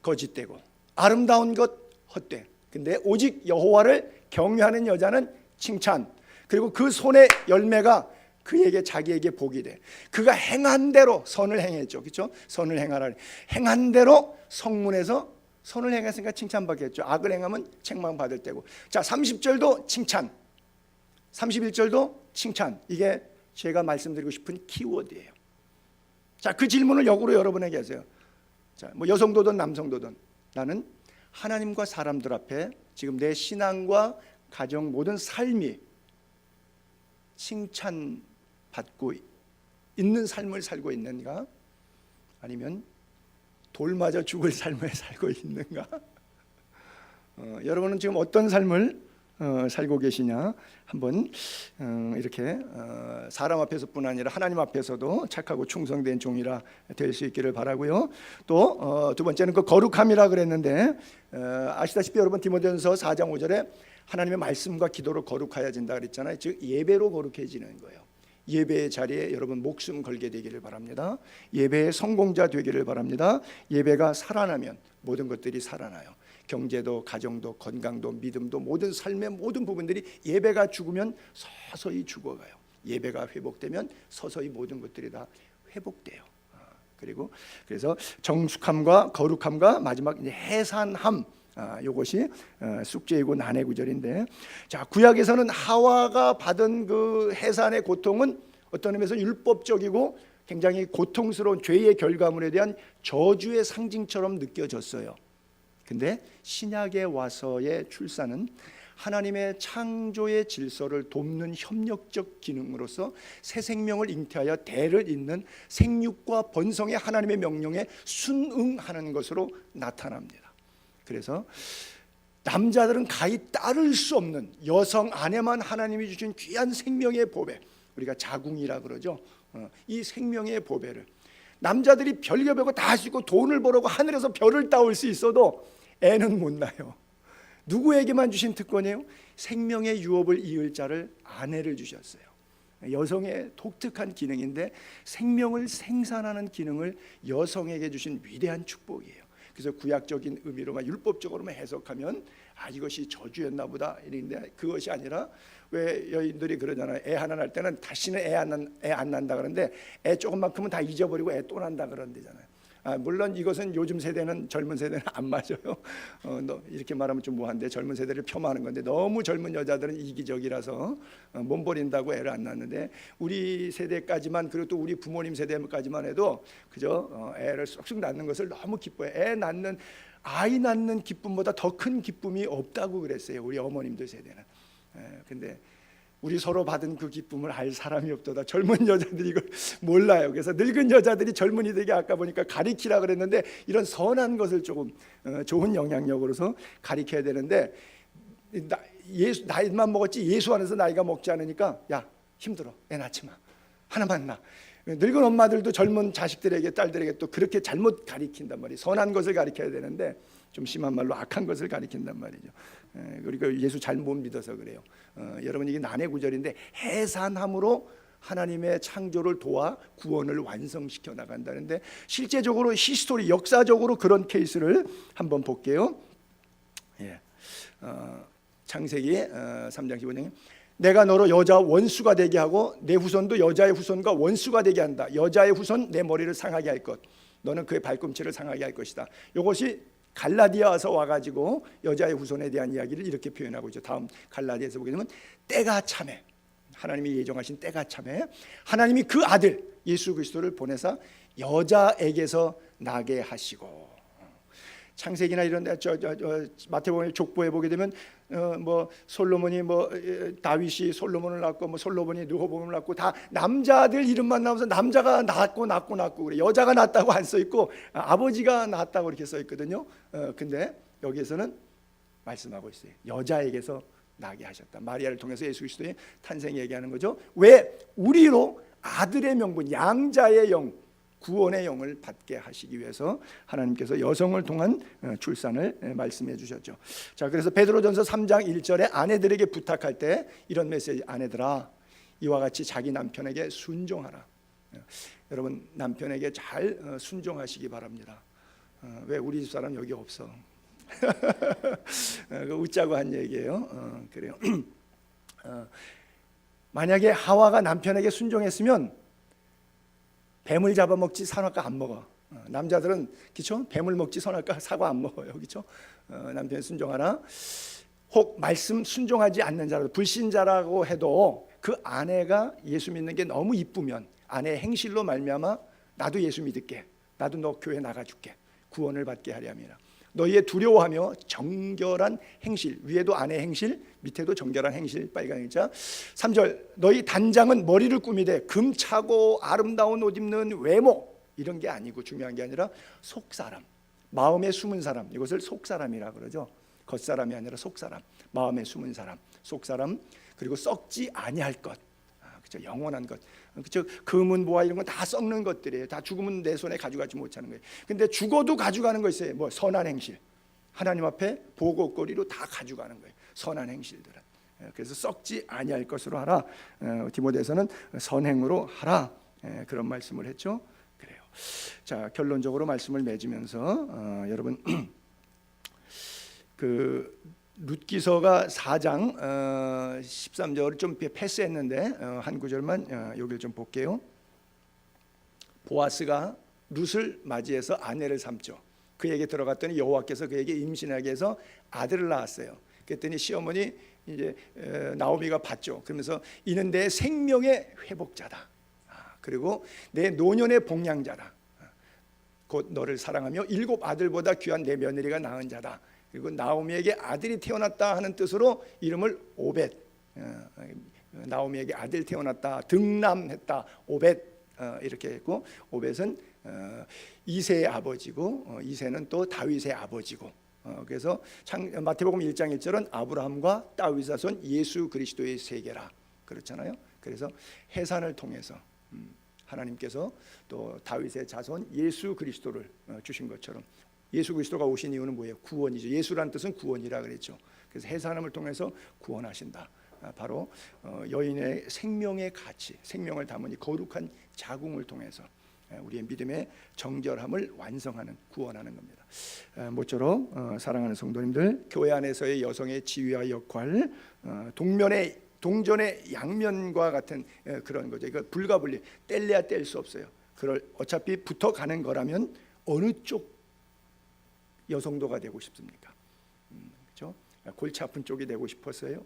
거짓되고 아름다운 것 헛되 근데 오직 여호와를 경외하는 여자는 칭찬 그리고 그 손의 열매가 그에게 자기에게 복이 돼. 그가 행한 대로 선을 행했죠. 그렇죠? 선을 행하라. 행한 대로 성문에서 선을 행했으니까 칭찬받겠죠. 악을 행하면 책망받을 때고. 자, 30절도 칭찬. 31절도 칭찬. 이게 제가 말씀드리고 싶은 키워드예요. 자, 그 질문을 역으로 여러분에게 하세요. 자, 뭐 여성도든 남성도든 나는 하나님과 사람들 앞에 지금 내 신앙과 가정 모든 삶이 칭찬받고 있는 삶을 살고 있는가? 아니면 돌 맞아 죽을 삶을 살고 있는가? 여러분은 지금 어떤 삶을 살고 계시냐? 한번 이렇게 사람 앞에서뿐 아니라 하나님 앞에서도 착하고 충성된 종이라 될 수 있기를 바라고요. 또 두 번째는 그 거룩함이라 그랬는데 아시다시피 여러분 디모데전서 4장 5절에 하나님의 말씀과 기도로 거룩하여진다 그랬잖아요. 즉 예배로 거룩해지는 거예요. 예배의 자리에 여러분 목숨 걸게 되기를 바랍니다. 예배의 성공자 되기를 바랍니다. 예배가 살아나면 모든 것들이 살아나요. 경제도 가정도 건강도 믿음도 모든 삶의 모든 부분들이 예배가 죽으면 서서히 죽어가요. 예배가 회복되면 서서히 모든 것들이 다 회복돼요. 그리고 그래서 정숙함과 거룩함과 마지막 이제 해산함 이것이 숙제이고 난해 구절인데 자 구약에서는 하와가 받은 그 해산의 고통은 어떤 의미에서 율법적이고 굉장히 고통스러운 죄의 결과물에 대한 저주의 상징처럼 느껴졌어요. 근데 신약에 와서의 출산은 하나님의 창조의 질서를 돕는 협력적 기능으로서 새 생명을 잉태하여 대를 잇는 생육과 번성의 하나님의 명령에 순응하는 것으로 나타납니다. 그래서 남자들은 가히 따를 수 없는 여성 안에만 하나님이 주신 귀한 생명의 보배 우리가 자궁이라 그러죠. 이 생명의 보배를 남자들이 별거 다 할 수 있고 돈을 벌고 하늘에서 별을 따올 수 있어도 애는 못 낳아요. 누구에게만 주신 특권이에요? 생명의 유업을 이을 자를 아내를 주셨어요. 여성의 독특한 기능인데 생명을 생산하는 기능을 여성에게 주신 위대한 축복이에요. 그래서 구약적인 의미로만 율법적으로만 해석하면 이것이 저주였나 보다 이런데 그것이 아니라 왜 여인들이 그러잖아요. 애 하나 낳을 때는 다시는 애 안 난다 그러는데 애 조금만큼은 다 잊어버리고 애 또 난다 그런대잖아요. 물론 이것은 요즘 세대는 젊은 세대는 안 맞아요. 이렇게 말하면 좀 뭐한데 젊은 세대를 폄하하는 건데 너무 젊은 여자들은 이기적이라서 몸 버린다고 애를 안 낳는데 우리 세대까지만 그리고 또 우리 부모님 세대까지만 해도 그저 애를 쏙쏙 낳는 것을 너무 기뻐해. 아이 낳는 기쁨보다 더 큰 기쁨이 없다고 그랬어요. 우리 어머님들 세대는. 근데 우리 서로 받은 그 기쁨을 알 사람이 없도다. 젊은 여자들이 이걸 몰라요. 그래서 늙은 여자들이 젊은이들에게 아까 보니까 가리키라 그랬는데 이런 선한 것을 조금 좋은 영향력으로서 가리켜야 되는데 나이만 먹었지 예수 안에서 나이가 먹지 않으니까 야 힘들어 애 낳지 마 하나만 낳아. 늙은 엄마들도 젊은 자식들에게 딸들에게 또 그렇게 잘못 가리킨단 말이에요. 선한 것을 가리켜야 되는데 좀 심한 말로 악한 것을 가리킨단 말이죠. 그리고 예수 잘못 믿어서 그래요. 여러분 이게 난해 구절인데 해산함으로 하나님의 창조를 도와 구원을 완성시켜 나간다는데 실제적으로 히스토리 역사적으로 그런 케이스를 한번 볼게요. 창세기 3장 15절에 내가 너로 여자 원수가 되게 하고 내 후손도 여자의 후손과 원수가 되게 한다. 여자의 후손 내 머리를 상하게 할 것 너는 그의 발꿈치를 상하게 할 것이다. 이것이 갈라디아서 와가지고 여자의 후손에 대한 이야기를 이렇게 표현하고 있죠. 다음 갈라디아서 보게 되면 때가 참해 하나님이 예정하신 때가 참해 하나님이 그 아들 예수 그리스도를 보내사 여자에게서 나게 하시고 창세기나 이런 데 마태복음 족보에 보게 되면 뭐 솔로몬이 다윗이 솔로몬을 낳고 솔로몬이 르호보암을 낳고 다 남자들 이름만 나오면서 남자가 낳고 그래. 여자가 낳았다고 안 써 있고 아버지가 낳았다고 이렇게 써 있거든요. 근데 여기에서는 말씀하고 있어요. 여자에게서 나게 하셨다. 마리아를 통해서 예수 그리스도의 탄생 얘기하는 거죠. 왜? 우리로 아들의 명분, 양자의 영, 구원의 영을 받게 하시기 위해서 하나님께서 여성을 통한 출산을 말씀해 주셨죠. 자, 그래서 베드로전서 3장 1절에 아내들에게 부탁할 때 이런 메시지, 아내들아 이와 같이 자기 남편에게 순종하라. 여러분 남편에게 잘 순종하시기 바랍니다. 왜 우리 집사람 여기 없어? 웃자고 한 얘기예요. 그래요. 만약에 하와가 남편에게 순종했으면 뱀을 잡아먹지 선악과 안 먹어. 남자들은 그렇죠? 뱀을 먹지 선악과 사과 안 먹어요. 그렇죠? 남편 순종하라. 혹 말씀 순종하지 않는 자라도 불신자라고 해도 그 아내가 예수 믿는 게 너무 이쁘면 아내의 행실로 말미암아 나도 예수 믿을게. 나도 너 교회 나가줄게. 구원을 받게 하려 함이라. 너희의 두려워하며 정결한 행실, 위에도 아내의 행실, 밑에도 정결한 행실, 빨간 글자. 3절 너희 단장은 머리를 꾸미되 금차고 아름다운 옷 입는 외모, 이런 게 아니고 중요한 게 아니라 속사람, 마음에 숨은 사람, 이것을 속사람이라 그러죠. 겉사람이 아니라 속사람, 마음에 숨은 사람, 속사람. 그리고 썩지 아니할 것, 그렇죠? 영원한 것. 그렇죠? 금은 보화 이런 건 다 썩는 것들이에요. 다 죽으면 내 손에 가져가지 못하는 거예요. 근데 죽어도 가져가는 거 있어요. 뭐 선한 행실, 하나님 앞에 보고거리로 다 가져가는 거예요. 선한 행실들은. 그래서 썩지 아니할 것으로 하라. 디모데서는 선행으로 하라. 그런 말씀을 했죠. 그래요. 자, 결론적으로 말씀을 맺으면서 여러분 그 룻기서가 4장 13절을 좀 패스했는데 한 구절만 여기를 좀 볼게요. 보아스가 룻을 맞이해서 아내를 삼죠. 그에게 들어갔더니 여호와께서 그에게 임신하게 해서 아들을 낳았어요. 그랬더니 시어머니 이제 나오미가 봤죠. 그러면서 이는 내 생명의 회복자다. 그리고 내 노년의 복량자다. 곧 너를 사랑하며 7 아들보다 귀한 내 며느리가 낳은 자다. 그리고 나오미에게 아들이 태어났다 하는 뜻으로 이름을 오벳, 나오미에게 아들 태어났다, 등남했다, 오벳 이렇게 했고, 오벳은 이새의 아버지고 이새는 또 다윗의 아버지고, 그래서 마태복음 1장 1절은 아브라함과 다윗 자손 예수 그리스도의 세계라 그렇잖아요. 그래서 해산을 통해서 하나님께서 또 다윗의 자손 예수 그리스도를 주신 것처럼 예수 그리스도가 오신 이유는 뭐예요? 구원이죠. 예수란 뜻은 구원이라 그랬죠. 그래서 해산함을 통해서 구원하신다. 바로 여인의 생명의 가치, 생명을 담은 이 거룩한 자궁을 통해서 우리의 믿음의 정결함을 완성하는, 구원하는 겁니다. 모쪼록 사랑하는 성도님들, 교회 안에서의 여성의 지위와 역할, 동전의 양면과 같은 그런 거죠. 이거 불가분리, 뗄래야 뗄 수 없어요. 그걸 어차피 붙어가는 거라면 어느 쪽 여성도가 되고 싶습니까? 그렇죠? 골치 아픈 쪽이 되고 싶으세요?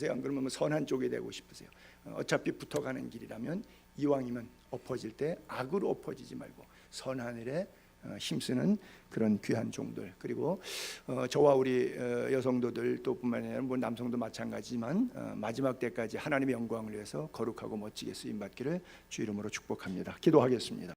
안 그러면 뭐 선한 쪽이 되고 싶으세요? 어차피 붙어가는 길이라면 이왕이면 엎어질 때 악으로 엎어지지 말고 선한 일에 힘쓰는 그런 귀한 종들, 그리고 저와 우리 여성도들 또 뿐만 아니라 뭐 남성도 마찬가지지만 마지막 때까지 하나님의 영광을 위해서 거룩하고 멋지게 쓰임 받기를 주 이름으로 축복합니다. 기도하겠습니다.